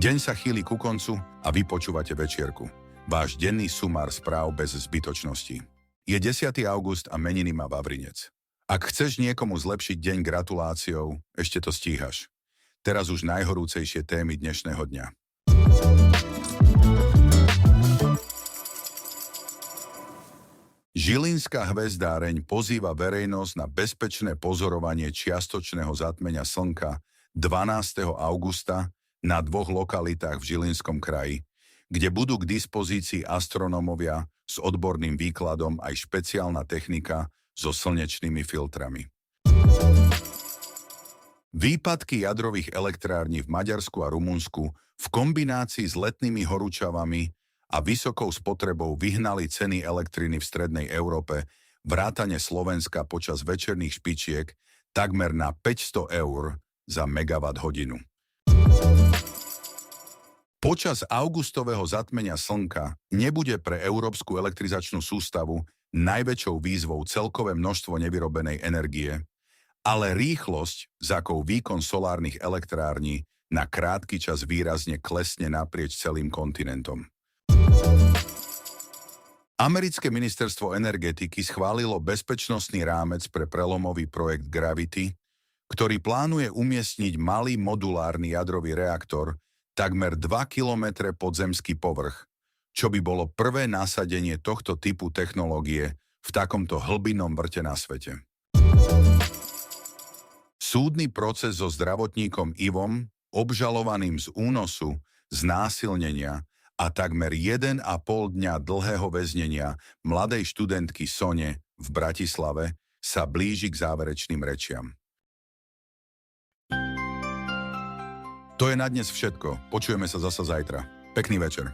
Deň sa chýli ku koncu a vy počúvate večierku. Váš denný sumár správ bez zbytočností. Je 10. august a meniny má Vavrinec. Ak chceš niekomu zlepšiť deň gratuláciou, ešte to stíhaš. Teraz už najhorúcejšie témy dnešného dňa. Žilinská hvezdáreň pozýva verejnosť na bezpečné pozorovanie čiastočného zatmenia slnka 12. augusta na 2 lokalitách v Žilinskom kraji, kde budú k dispozícii astronómovia s odborným výkladom aj špeciálna technika so slnečnými filtrami. Výpadky jadrových elektrární v Maďarsku a Rumunsku v kombinácii s letnými horúčavami a vysokou spotrebou vyhnali ceny elektriny v strednej Európe vrátane Slovenska počas večerných špičiek takmer na 500 eur za megawatt hodinu. Počas augustového zatmenia slnka nebude pre európsku elektrizačnú sústavu najväčšou výzvou celkové množstvo nevyrobenej energie, ale rýchlosť, za akou výkon solárnych elektrární na krátky čas výrazne klesne naprieč celým kontinentom. Americké ministerstvo energetiky schválilo bezpečnostný rámec pre prelomový projekt Gravity, ktorý plánuje umiestniť malý modulárny jadrový reaktor takmer 2 kilometre pod zemský povrch, čo by bolo prvé nasadenie tohto typu technológie v takomto hlbinnom vrte na svete. Súdny proces so zdravotníkom Ivom, obžalovaným z únosu, znásilnenia a takmer 1,5 dňa dlhého väznenia mladej študentky Sone v Bratislave, sa blíži k záverečným rečiam. To je na dnes všetko. Počujeme sa zasa zajtra. Pekný večer.